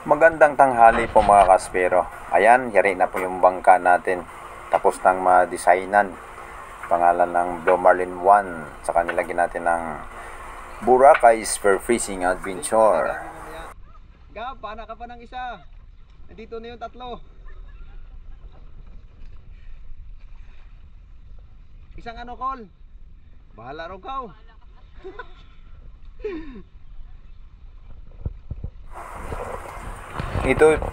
Magandang tanghali po mga kaspero. Ayan, yari na po yung bangka natin. Tapos nang ma-designan. Pangalan ng Blue Marlin 1. Saka nilagyan natin ng Boracay Spear Fishing Adventure. Gab, pana ka pa ng isa. Nandito na yung tatlo. Isang ano, call. Bahala ro ka.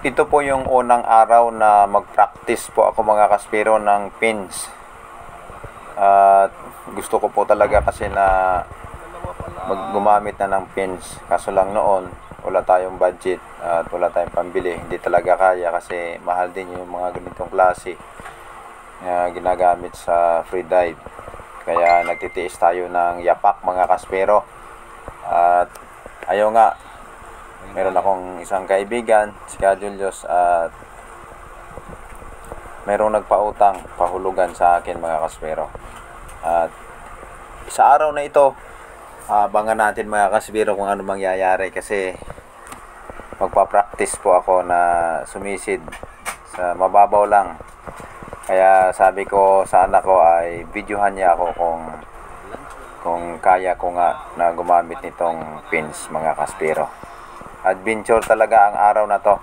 Ito po yung unang araw na mag-practice po ako mga kaspero ng pins. At gusto ko po talaga kasi na gumamit na ng pins. Kaso lang noon, wala tayong budget at wala tayong pambili. Hindi talaga kaya kasi mahal din yung mga ganitong klase na ginagamit sa free dive. Kaya nagtitiis tayo ng yapak mga kaspero. At ayaw nga, meron akong isang kaibigan, si Julius, at merong nagpautang, pahulugan sa akin mga kaspero. At sa araw na ito, abangan natin mga kaspero kung ano mangyayari kasi magpa-practice po ako na sumisid sa mababaw lang. Kaya sabi ko sa anak ko ay videohan niya ako kung kaya ko nga na gumamit nitong pins mga kaspero. Adventure talaga ang araw na to.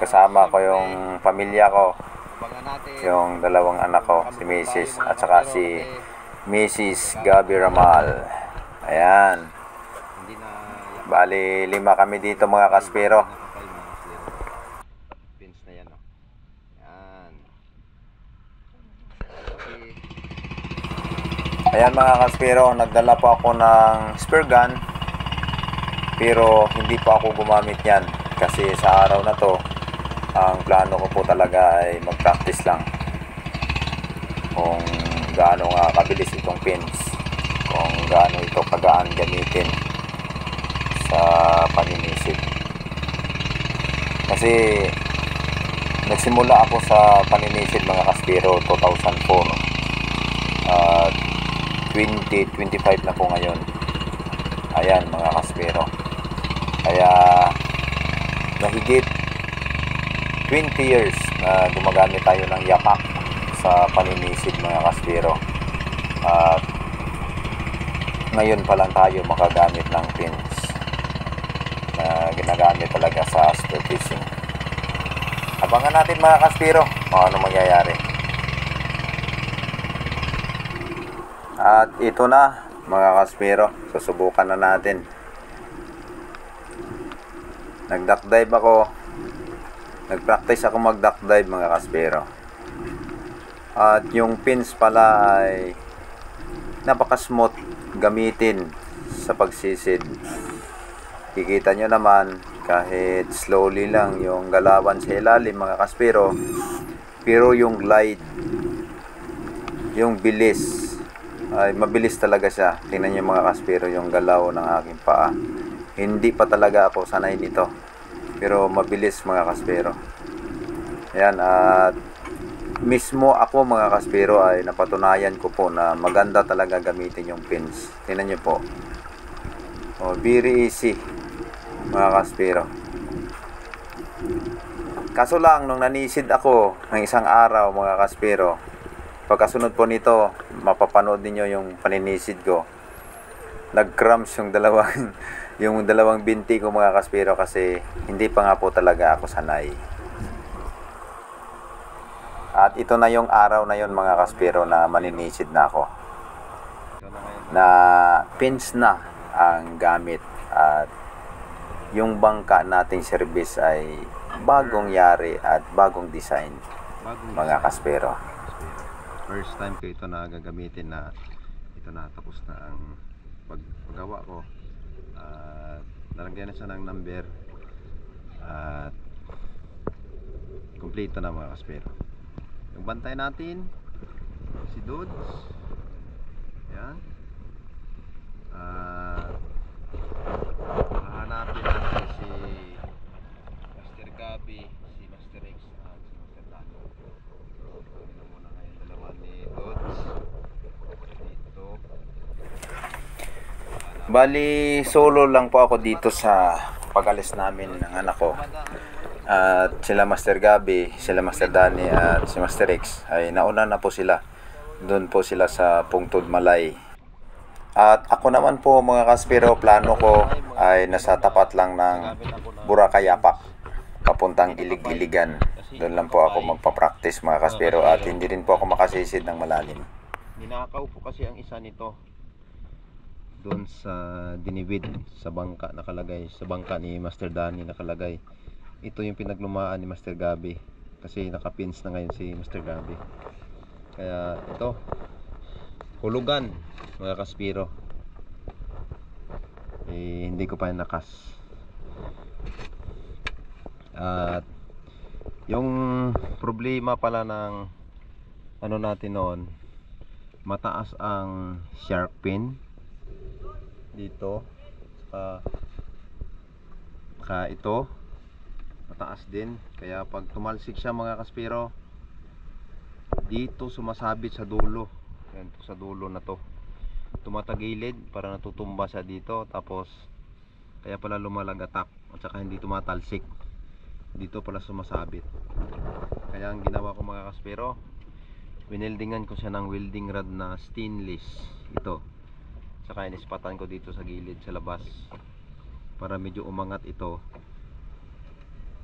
Kasama ko yung pamilya ko, yung dalawang anak ko, si Mrs. at saka si Mrs. Gabi Ramal. Ayan. Bali 5 kami dito mga kaspero. Pins na yan, oh. Yan. Ayan mga kaspero, nagdala po ako ng spear gun. Pero hindi pa ako gumamit yan. Kasi sa araw na to, ang plano ko po talaga ay mag-practice lang. Kung gaano nga kabilis itong pins. Kung gaano ito kagaan gamitin sa paninisid. Kasi nagsimula ako sa paninisid mga kaspero 2004. At 2025 na po ngayon. Ayan mga kaspero. Kaya mahigit 20 years na gumagamit tayo ng yapak sa paninisid mga kaspero. At ngayon pa lang tayo makagamit ng pins na ginagamit talaga sa spear fishing. Abangan natin mga kaspero kung ano mangyayari. At ito na mga kaspero, susubukan na natin. Nag-duck dive ako. Nag-practice ako mag-duck dive mga kaspero. At yung pins pala ay napaka-smooth gamitin sa pagsisid. Kikita nyo naman kahit slowly lang yung galawan sa ilalim mga kaspero. Pero yung glide, yung bilis, ay mabilis talaga siya. Tingnan nyo mga kaspero yung galaw ng aking paa. Hindi pa talaga ako sanay nito. Pero mabilis mga kaspero. Ayan, at mismo ako mga kaspero ay napatunayan ko po na maganda talaga gamitin yung pins. Tingnan nyo po. Oh, very easy mga kaspero. Kaso lang nung nanisid ako ng isang araw mga kaspero, pagkasunod po nito, mapapanood niyo yung paninisid ko. Nag-cramps yung dalawang binti ko mga kaspero kasi hindi pa nga po talaga ako sanay. At ito na yung araw na yon mga kaspero na maninisid na ako. Na pins na ang gamit at yung bangka nating service ay bagong yari at bagong design mga kaspero. First time ko ito na gagamitin na ito na tapos na ang paggawa ko. At nalagyan na siya ng number at kumpleto na mga kaspero. Yung bantay natin si Dudes. Yan. Hahanapin natin si Master Gabi, si Master X at si Master Tato. Ito muna ngayon dalawa ni Dudes dito. Bali solo lang po ako dito sa pag-alis namin ng anak ko. At sila Master Gabi, sila Master Danny at si Master X ay nauna na po sila. Doon po sila sa Pungtod Malay. At ako naman po mga kaspero, plano ko ay nasa tapat lang ng Boracay Yapak, papuntang Ilig-Iligan. Doon lang po ako magpa-practice mga kaspero at hindi rin po ako makasisid ng malalim. Ninakaw po kasi ang isa nito doon sa Dinibid, sa bangka nakalagay, sa bangka ni Master Danny nakalagay. Ito yung pinaglumaan ni Master Gabi kasi nakapins na ngayon si Master Gabi. Kaya ito, hulugan mga kaspiro. Hindi ko pa nakas. At yung problema pala ng ano natin noon, mataas ang shark fin dito, ito mataas din, kaya pag tumalsik siya mga kaspiro, dito sumasabit sa dulo. Yan, sa dulo na to tumatagilid para natutumba siya dito, tapos kaya pala lumalagatak at saka hindi tumatalsik dito pala sumasabit. Kaya ang ginawa ko mga kaspiro, wineldingan ko siya ng welding rod na stainless ito, saka inispatan ko dito sa gilid sa labas para medyo umangat ito.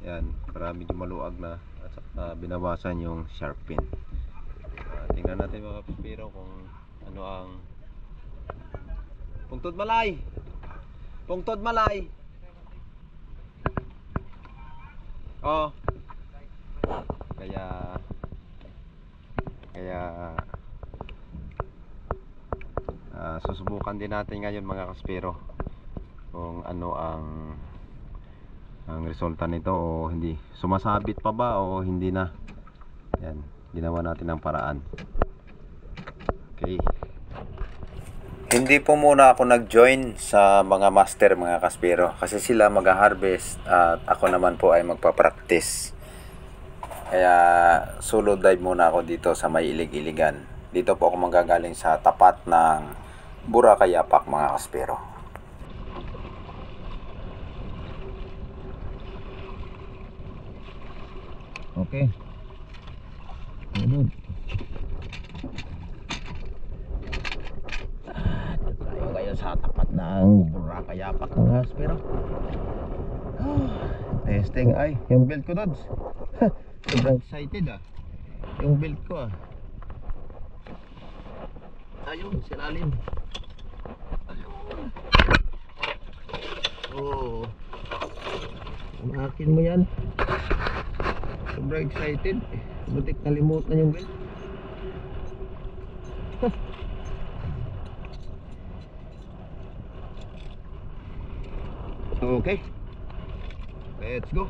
Yan, para medyo maluag na at saka binawasan yung sharp pin. Tingnan natin mga kaspiro kung ano ang Pungtod Malay. Pungtod Malay. Oh. Kaya susubukan din natin ngayon mga kaspiro kung ano ang resulta nito, o hindi sumasabit pa ba o hindi na. Yan, ginawa natin ang paraan. Okay. Hindi po muna ako nag-join sa mga master mga kaspero kasi sila mag-harvest at ako naman po ay magpa-practice. Kaya solo dive muna ako dito sa may Ilig-Iligan. Dito po ako manggagaling sa tapat ng Boracay Yapak mga kaspero. Okay. Good. Tayo ngayon sa tapat ng Boracay Yapak mga kaspero. Testing ay, yung belt ko dods. Sobrang excited yung belt ko ayun, silalim. Ayun. Oh. Umakin mo yan. Sobrang excited. Butik nalimutan yung belt. Okay. Let's go.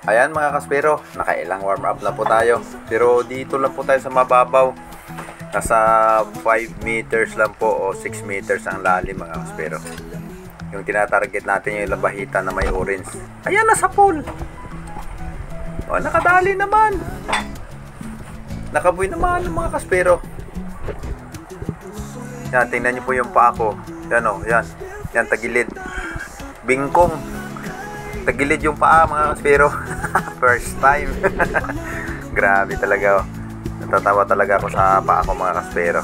Ayan mga kaspero, nakailang warm up na po tayo. Pero dito lang po tayo sa mababaw. Nasa 5 meters lang po o 6 meters ang lalim mga kaspero. Yung tinatarget natin yung labahita na may orange. Ayan, nasa pool. O, nakadali naman. Nakabuy naman mga kaspero. Yan, tingnan nyo po yung paa ko. Yan o, yan. Yan, tagilid. Bingkong. Tagilid yung paa mga kaspero. First time. Grabe talaga o. Natatawa talaga ako sa paa ko mga kaspero.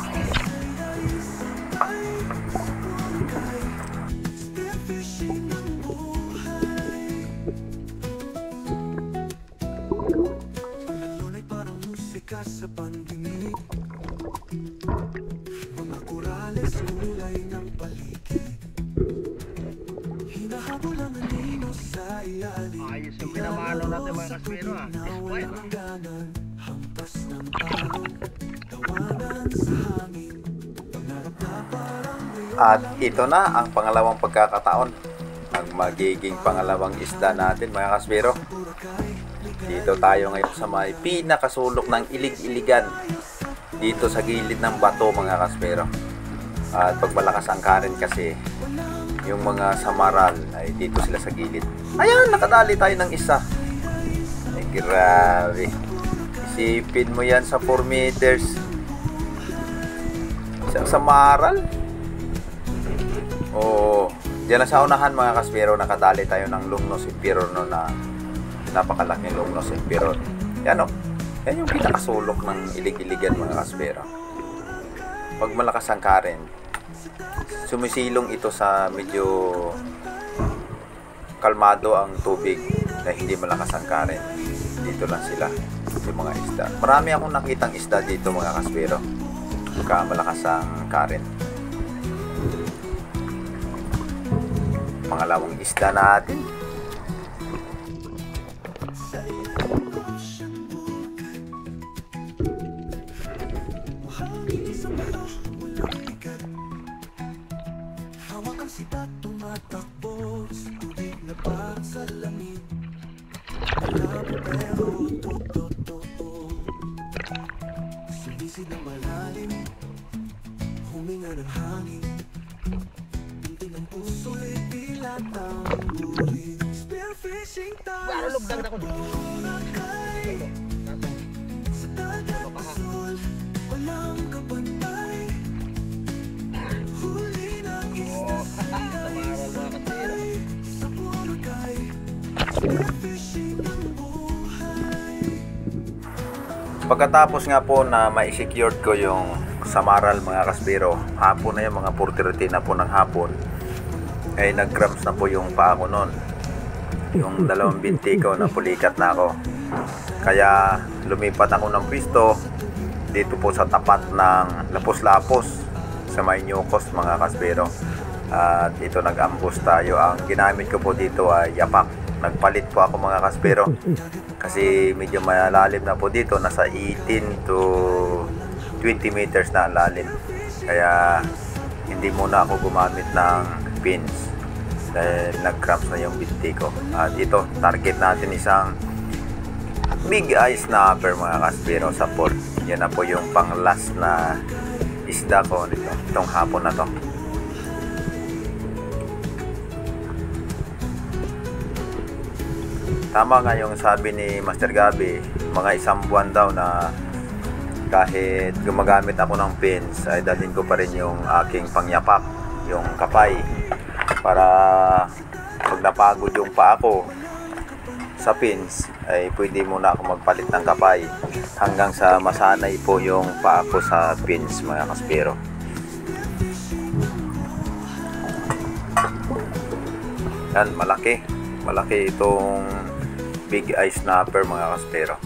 Sa pandinig, mga kurales kulay ng paligid, hinahabol ang anino sa ilalim. Ayos yung pinamalo natin mga kaspero walang hangganan, hampas ng araw, tawanan sa hangin, pangarap na parang At ito na ang pangalawang pagkakataon. Ang magiging pangalawang isda natin mga kaspero. Dito tayo ngayon sa may pinakasulok ng Ilig-Iligan, dito sa gilid ng bato mga kaspero. At pag malakas ang current kasi, yung mga samaral ay dito sila sa gilid. Ayan, nakadali tayo ng isa. Ay grabe, Ipin mo yan sa 4 meters. Sa maral. Oo. Diyan na sa unahan mga kaspero, nakadali tayo ng Lumnos Emperor no, na napakalaking Lumnos Emperor. Yan o. Yan yung pinakasulok ng ilig-iligan mga kaspero. Pag malakas ang current, sumisilong ito sa medyo kalmado ang tubig na hindi malakas ang current. Dito lang sila, yung mga isda. Marami akong nakitang isda dito mga kaspero. Pagka malakas ang current. Pangalawang isda natin. Hawak ang sita, tumatakbo sa tubig na parang salamin. Malabo pero totoo. Sumisid ng malalim, huminga ng hangin. Binti ng puso'y tila tamburin. Spearfishing tayo sa Boracay. Sa dagat asul, walang kapantay. Huli ng isda sa Boracay. Sa Boracay, spearfishing ng buhay. Pagkatapos nga po na ma-secured ko yung samaral mga kaspero, hapon na yung mga 4:30 na po ng hapon, ay nag-cramps na po yung paa ko nun. Yung dalawang binti ko na pulikat na ako. Kaya lumipat ako ng pwesto dito po sa tapat ng Lapos-Lapos sa may Nyukos mga kaspero. At ito nag-ambush tayo. Ang ginamit ko po dito ay yapak. Nagpalit po ako mga kaspero kasi medyo malalim na po dito, nasa 18 to 20 meters na ang lalim. Kaya hindi muna ako gumamit ng pins dahil nag-cramps na yung binti ko. At ito, target natin isang big eye snapper mga kaspero sa pool. Yan na po yung pang last na isda ko nito, itong hapon na to. Tama nga yung sabi ni Master Gabi, mga 1 buwan daw na kahit gumagamit ako ng pins ay dalhin ko pa rin yung aking pangyapak, yung kapay, para pag napagod yung paa ko sa pins ay pwede muna ako magpalit ng kapay hanggang sa masanay po yung paa ko sa pins mga kaspero. Yan, malaki itong big eye snapper mga kaspero.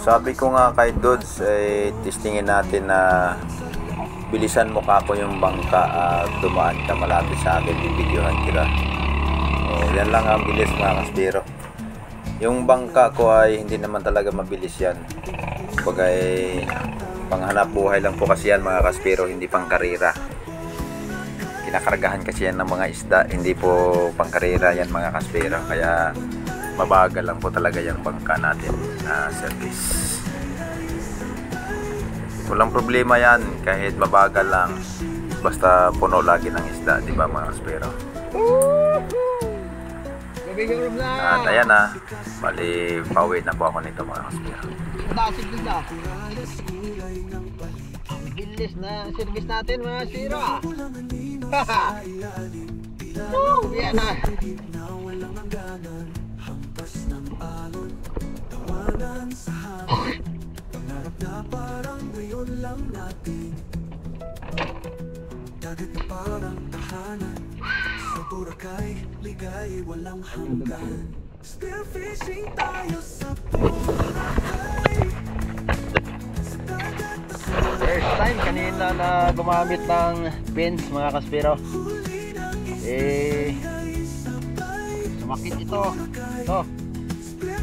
Sabi ko nga kay Dods, testingin natin na bilisan mo ka ako yung bangka at dumaan ka malapit sa akin, bibidyohan kita. Yan lang ang bilis mga kaspero. Yung bangka ko ay hindi naman talaga mabilis yan. Bagay panghanap buhay lang po kasi yan mga kaspero, hindi pang karera. Kinakargahan kasi yan ng mga isda, hindi po pang karera yan mga kaspero. Kaya mabagal lang po talaga yung bangka natin na service. Walang problema yan kahit mabagal lang, basta puno lagi ng isda, di ba mga kaspero? At ayan na, bali pauwi na po ako nito mga kaspero. Dasig din na. Bilis na service natin mga kaspero. Haha. Yan na. Hampas ng alon, tawanan sa hangin. Pangarap na parang ngayon lang natin. Dagat na parang tahanan. Sa Boracay, ligay walang hanggan. Spearfishing tayo sa Boracay. Sa dagat na First time kanina na gumamit ng pins mga kaspero. Sumakit ito.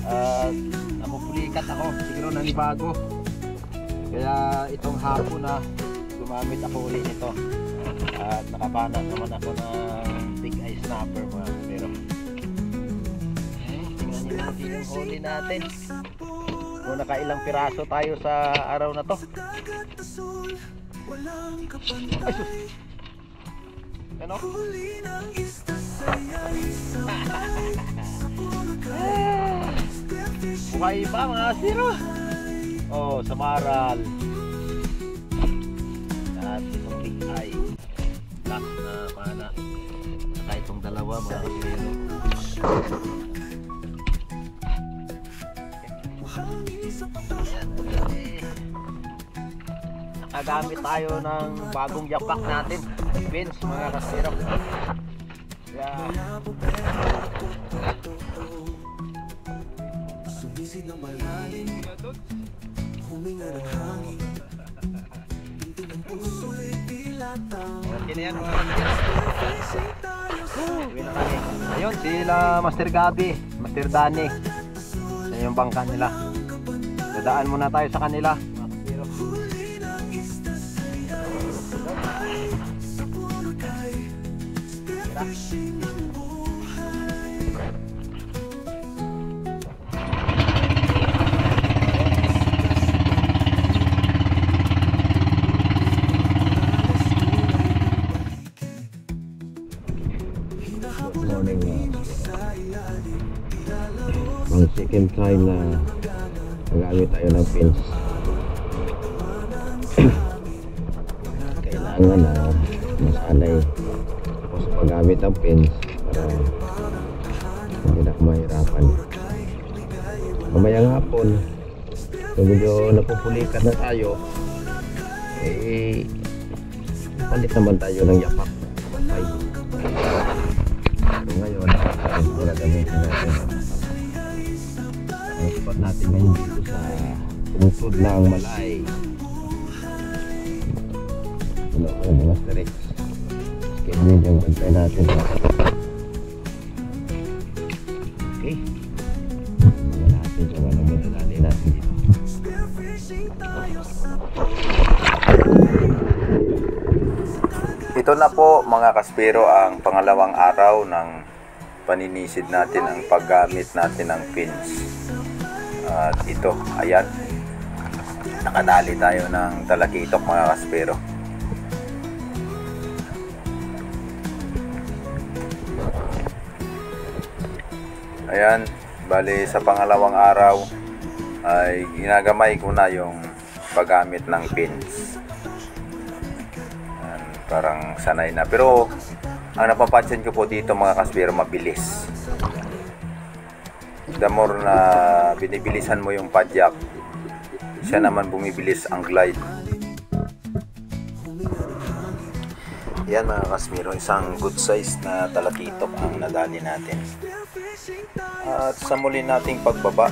At napupulikat ako, siguro nanibago. Kaya itong hapon na gumamit ako ulit nito. At nakapana naman ako ng big eye snapper mga kaspero. Tingnan nyo natin yung huli natin. Kung nakailang piraso tayo sa araw na to. walang kapantay. Ano? Huli ng isda sa'yo'y sabay sa Boracay. Spearfishing Buhay pa mga kaspero. Oh, sa Maral. At itong ay last na pana. Saka itong dalawa mga kaspero. hangin sa patas. Nakagamit tayo ng bagong yapak natin. Vince mga kaspero. Yeah. Malabo pero totoo. Sumisid ng malalim, huminga ng hangin. Pinto ng puso'y dilatang. Okay na yan mga kaspero. Spearfishing tayo sa Uwi na kami. Ayun, sila Master Gabi, Master Dani. Yan yung bangka nila. Dadaan muna tayo sa kanila. huli ng isda sa'yo'y sabay sa Boracay. Spearfishing ang buhay. Morning. Ang second time na nagamit tayo ng pins. Kailangan na masanay ako sa paggamit ng pins para hindi na ako mahirapan. Mamayang hapon, kung medyo napupulikat na tayo, palit naman tayo ng yapak. Ay. So ngayon, wala gamitin natin. Ang spot natin ngayon dito sa tungtod ng Malay. Ano ko yung Master X. Schedule yung bantay natin. Okay. Mga natin sa mga madadali natin dito. Spearfishing tayo sa Ito na po mga kaspero ang pangalawang araw ng paninisid natin, ang paggamit natin ng pins. At ito, ayan, nakadali tayo ng talakitok mga kaspero. Ayan, bali sa pangalawang araw ay ginagamay ko na yung paggamit ng pins. Parang sanay na, pero ang napapansin ko po dito mga kaspero, mabilis. The more na binibilisan mo yung padyak, siya naman bumibilis ang glide. Yan mga kaspero, isang good size na talakitok ang nadali natin. At sa muli nating pagbaba,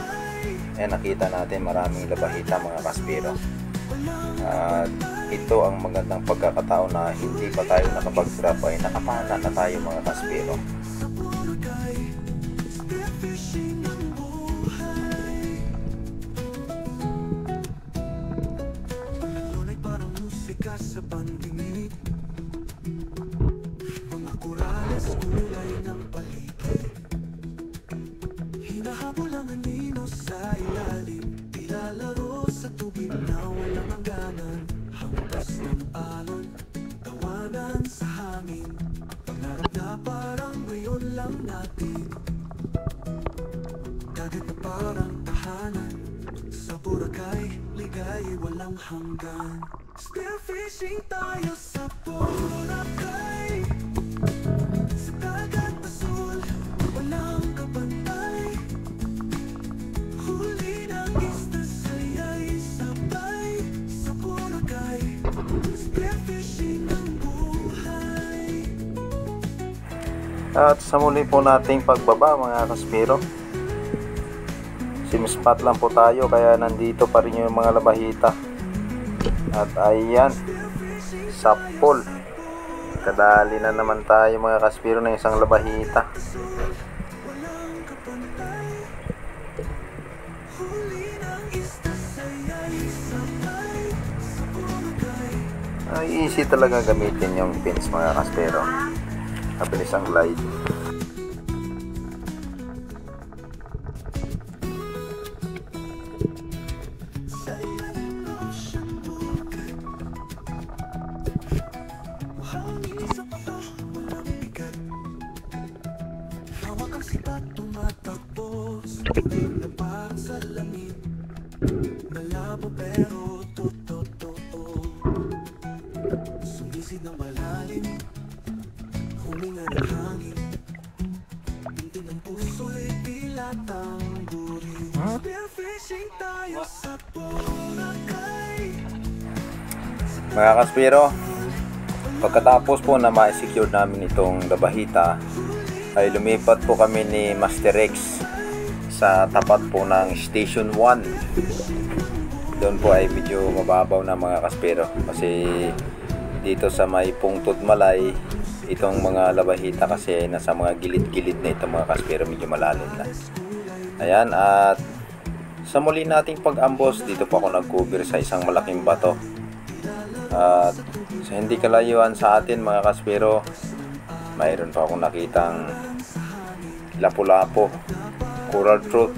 nakita natin maraming labahita mga kaspero. At ito ang magandang pagkakataon na hindi pa tayo nakapag-drop ay nakapana na tayo mga kaspero. Tunay parang musika sa pandinig. Mga korales kulay ng paligid. Hinahabol ang anino sa ilalim. Nilalaro sa tubig na walang hangganan. Hampas ng alon, tawanan sa hangin. Pangarap na parang ngayon lang natin. Dagat na parang tahanan. Sa Boracay, ligay walang hanggan. Spearfishing tayo sa Boracay. Sa dagat azul, walang kapantay. Huli ng isda sa'yo'y sabay sa Boracay. Spearfishing ang buhay. At sa muli po nating pagbaba mga kaspero, sim-spot lang po tayo kaya nandito pa rin yung mga labahita. At ayan, sapol, kadali na naman tayo mga kaspero ng isang labahita. Walang kapantay. Huli ng isda sa'yo'y sabay sa Boracay. Ay, easy talaga gamitin yung pins mga kaspero. Mabilis ang glide. hangin sa paa, mga bigat. Hawak ang sipat, tumatakbo sa tubig na parang salamin. Malabo pero totoo. Sumisid ng malalim, huminga ng hangin. Binti ng puso'y pilatang burin. Spearfishing tayo sa Boracay. Mga kaspero, pagkatapos po na ma-secure namin itong labahita, ay lumipat po kami ni Master Rex sa tapat po ng Station 1. Doon po ay medyo mababaw na mga kaspero, kasi dito sa may Pungtod Malay, itong mga labahita kasi nasa mga gilid-gilid na ito mga kaspero, medyo malalim na. Ayan, at sa muli nating pag-ambos, dito po ako nag-cover sa isang malaking bato. At sa hindi kalayuan sa atin mga kaspero, mayroon pa akong nakitang lapu-lapu, coral trout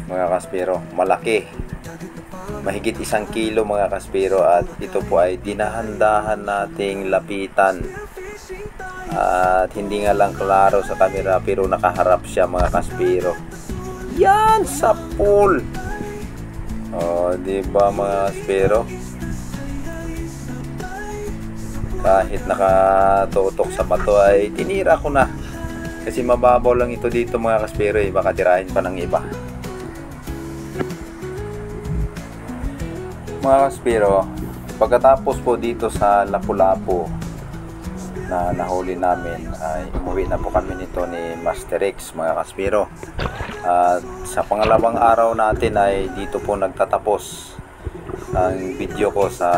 mga kaspero, malaki, mahigit 1 kilo mga kaspero, at ito po ay dinahandahan nating lapitan. At hindi nga lang klaro sa camera pero nakaharap siya mga kaspero. Yan sa pool. Oh, di ba mga kaspero? Kahit nakatutok sa bato ay tinira ko na. Kasi mababaw lang ito dito mga kaspero, baka tirahin pa ng iba. Mga kaspero, pagkatapos po dito sa lapu-lapu na nahuli namin, ay umuwi na po kami nito ni Master Rex mga kaspero. At sa pangalawang araw natin ay dito po nagtatapos ang video ko sa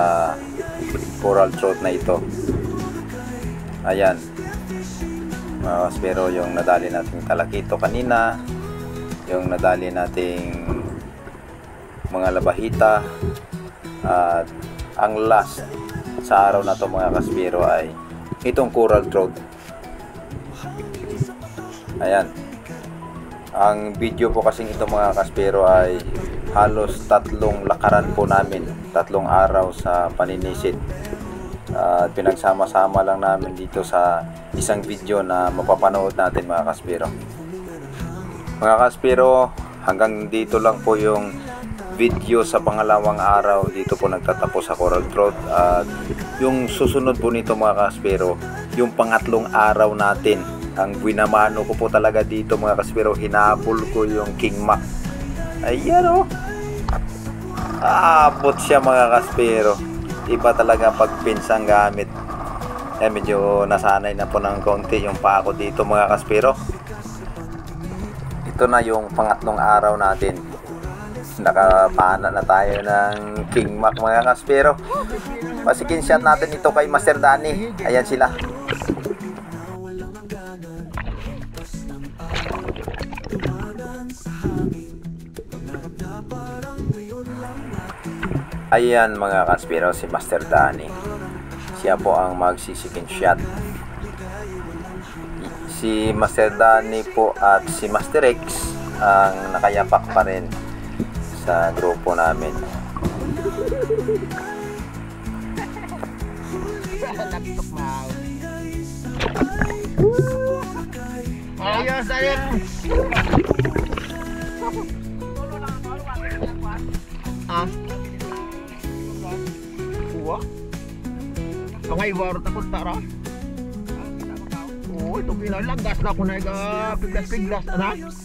coral trout na ito. Ayan mga kaspero, yung nadali nating talakito kanina, yung nadali nating mga labahita, at ang last sa araw na to mga kaspero ay itong coral trout. Ayan, ang video po kasing ito mga kaspero ay halos 3 lakaran po namin, 3 araw sa paninisid. At pinagsama-sama lang namin dito sa isang video na mapapanood natin mga kaspero. Mga kaspero, hanggang dito lang po yung video sa pangalawang araw. Dito po nagtatapos sa coral trout. At yung susunod po nito mga kaspero, yung pangatlong araw natin. Ang winamano ko po talaga dito mga kaspero, hinabol ko yung King Mac. Ayan o, abot siya mga kaspero. Iba talaga pag pinsang gamit. Medyo nasanay na po ng konti yung paa ko dito mga kaspero. Ito na yung pangatlong araw natin. Nakapana na tayo ng King Mac mga kaspero. Pasikin shot natin ito kay Master Danny. Ayan sila. Ayan mga kaspero, si Master Danny. Siya po ang magsisikin shot. Si Master Danny po at si Master Rex ang nakayapak pa rin sa grupo namin. Ayos, ayos. Ah. Uwa. Pangay warot ako tara. Oh, ito pinalagas na ako na piglas-piglas ana. Ayos.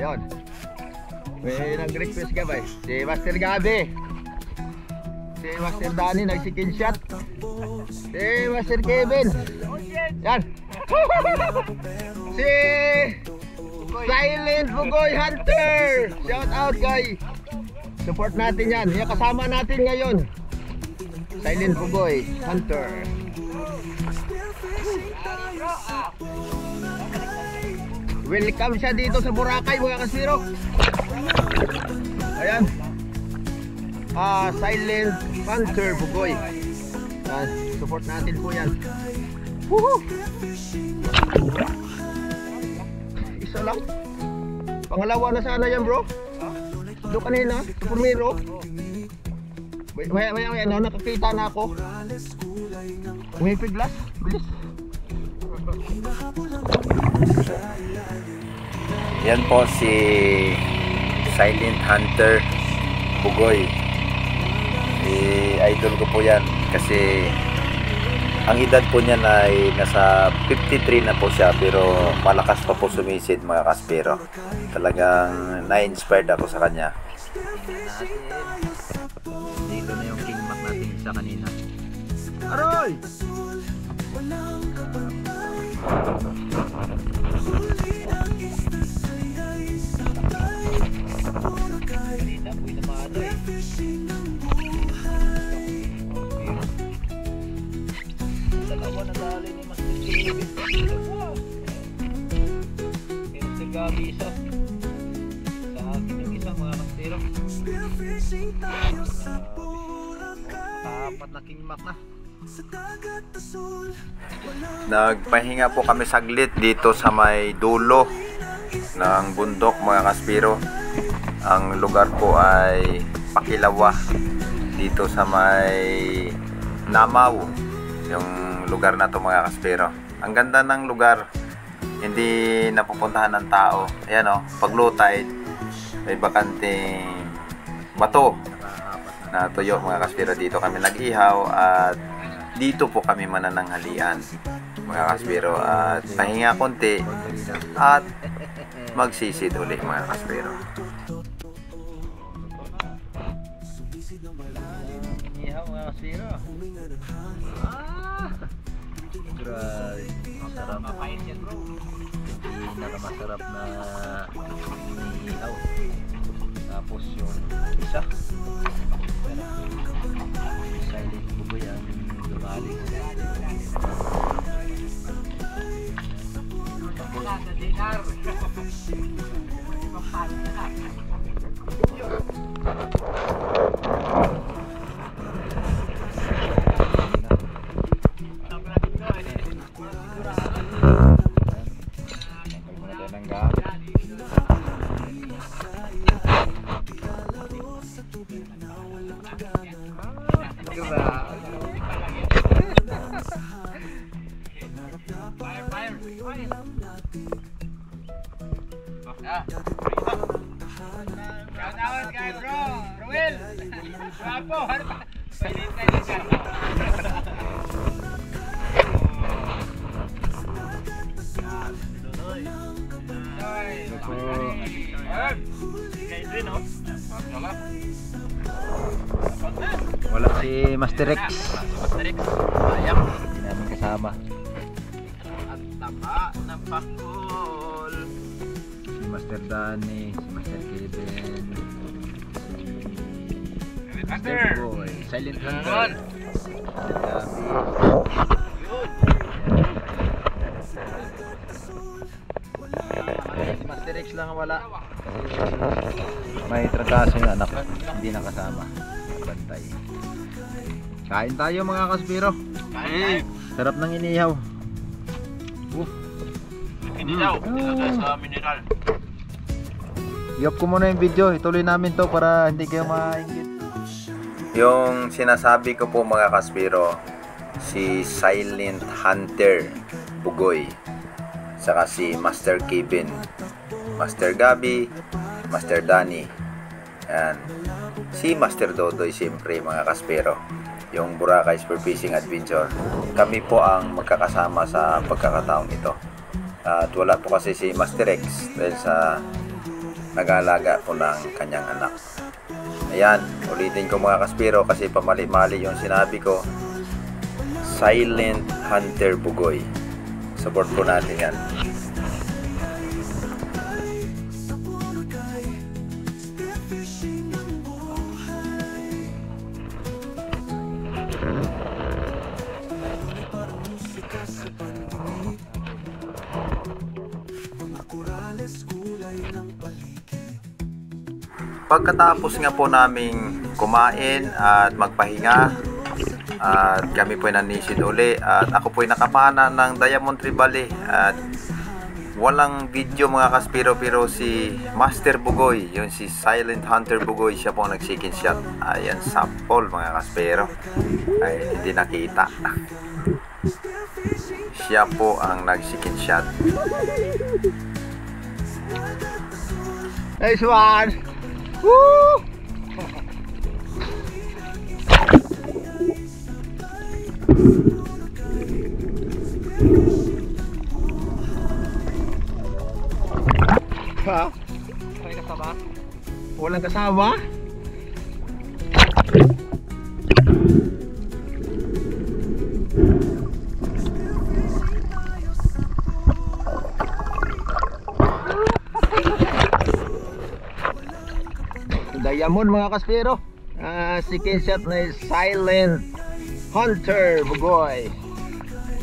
Ayun. May nag-request ka ba? Si Master Gabi. Si Master Danny nag-skin shot. Si Master Kevin. Yan. Si Silent Bugoy Hunter. Shout out kay. Support natin yan. Yan kasama natin ngayon. Silent Bugoy Hunter. Welcome siya dito sa Boracay mga kasbiro. Ayan. Silent Hunter Bugoy. Yan, support natin po yan. Woohoo! Isa lang. Pangalawa na sana yan bro. Doon kanina, primero. Maya, no, nakakita na ako. Umipiglas, bilis. Yan po si Silent Hunter Bugoy. Idol ko po yan kasi ang edad po niya ay nasa 53 na po siya, pero malakas pa po sumisid mga kaspero. Talagang na-inspired ako sa kanya. Dito na yung King Mac natin isa kanina. Aroy! Dalawa na dali ni Master Kevin. Master Gabi isa. Sa akin yung isa mga kastero. Apat na King Mac na. Nagpahinga po kami saglit dito sa may dulo ng bundok mga kaspiro. Ang lugar po ay Pakilawa, dito sa may Namaw, yung lugar na to mga kaspiro. Ang ganda ng lugar, hindi napupuntahan ng tao. Ayan o, pag low tide may bakanting bato na tuyo mga kaspiro. Dito kami nag-ihaw at dito po kami manananghalian mga kaspiro, at pahinga konti at magsisid uli mga kaspiro. Ihaw mga kasbiro. Grabe, masarap. Mapait yan bro. Pinakamasarap na ihaw. Tapos yung isa, Silent Bugoy ang lumali. Shoutout kay bro, Ruel. Guwapo. Pwede tayo Wala si Master Rex. Sayang, hindi namin kasama. Ang taba ng pakol. Si Master Danny, si Master Kevin, si Master Bugoy, Silent Hunter, si Master Rex lang ang wala. May trangkaso yung anak, hindi nakasama. Bantay. Kain tayo mga kaspiro. Kain. Sarap ng inihaw. Inihaw. Sa mineral. I-off ko muna yung video. Ituloy namin to para hindi kayo maingit. Yung sinasabi ko po mga kaspiro, si Silent Hunter Bugoy, saka si Master Kevin, Master Gabi, Master Danny, and si Master Dodoy siyempre mga kaspiro, yung Boracay Spearfishing Adventure. Kami po ang magkakasama sa pagkakataong ito. At wala po kasi si Master X dahil sa nag-aalaga po ng kanyang anak. Ayan, ulitin ko mga kaspiro kasi pamali-mali yung sinabi ko. Silent Hunter Bugoy. Support po natin yan. Pagkatapos nga po naming kumain at magpahinga, at kami po nanisid uli, at ako po nakapana ng Diamond Trevally, at walang video mga kaspero, pero si Master Bugoy, yung si Silent Hunter Bugoy, siya po nag-second shot. Ayan, sample mga kaspero, ay hindi nakita. Siya po ang nag-second shot. Nice one! Woo! Ha? May kasama? Walang kasama? Diamond mga kaspero. Second shot na Silent Hunter Bugoy.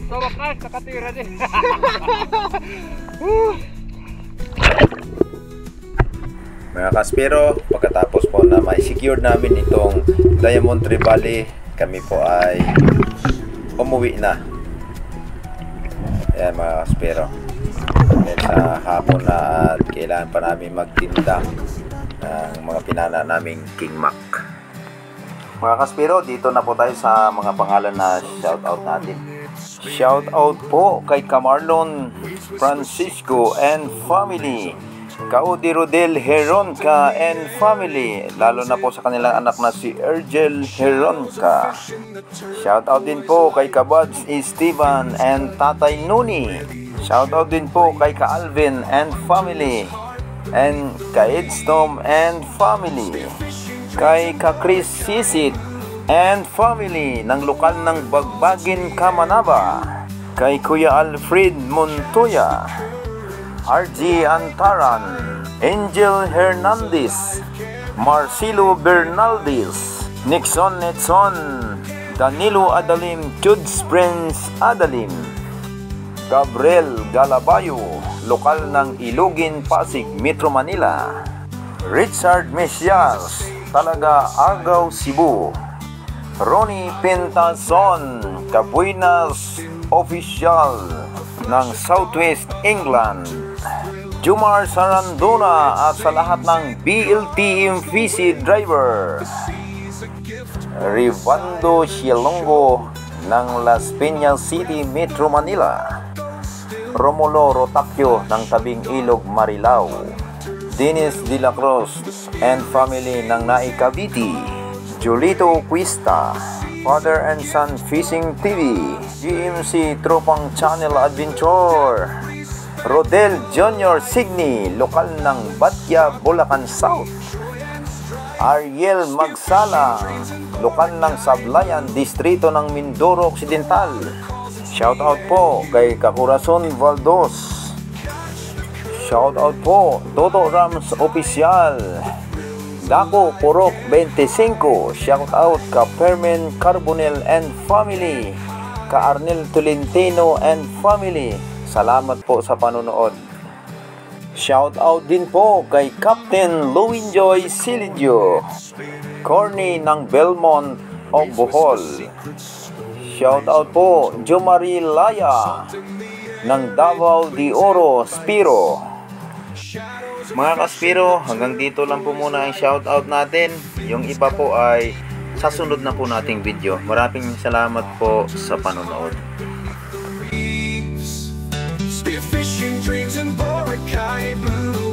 Sa wakas, nakatira din. Mga kaspero, pagkatapos po na ma-secure namin itong Diamond Trevally, kami po ay umuwi na. Ayan mga kaspero. Then sa hapon na at kailangan pa namin magtinda ng mga pinana naming King Mac. Mga kaspero, dito na po tayo sa mga pangalan na shoutout natin. Shoutout po kay Camarlon Francisco and family, Kaudi Rodel Heronca and family, lalo na po sa kanilang anak na si Ergel Heronca. Shoutout din po kay Kabads Esteban and Tatay Nuni. Shoutout din po kay Ka-Alvin and family, and kay Edstom and family, kay Ka-Chris Sisit and family ng lokal ng Bagbagin, Kamanaba, kay Kuya Alfred Montoya, RG Antaran, Angel Hernandez, Marcelo Bernaldez, Nixon Netson, Danilo Adalim, Judes Prince Adalim, Gabriel Galabayo, lokal ng Ilugin, Pasig, Metro Manila, Richard Mesias, talaga Argao, Cebu, Ronnie Pentason, Cabuenas Official ng Southwest England, Jumar Sarandona, at sa lahat ng BLT MVC driver, Rivando Sialongo ng Las Piñas City, Metro Manila, Romulo Rotakyo ng Tabing Ilog, Marilao, Dennis De La Cruz and family ng Naik, Cavite, Julito Cuista, Father and Son Fishing TV, GMC Tropang Channel Adventure, Rodel Junior Signy, lokal ng Batya, Bulacan South, Ariel Magsalang, lokal ng Sablayan, distrito ng Mindoro Occidental. Shoutout po kay Kakurason Valdos. Shoutout po Toto Rams Official, Daco Purok 25. Shoutout ka Permen Carbonel and family, ka Arnel Tolentino and family. Salamat po sa panonood. Shoutout din po kay Captain Luwinjoy Silidio, Corny ng Belmont of Bohol. Shoutout po Jomari Laya ng Davao de Oro, Spiro. Mga kaspiro, hanggang dito lang po muna ang shoutout natin. Yung iba po ay sa sunod na po nating video. Maraming salamat po sa panonood. Spearfishing dreams and Boracay blue.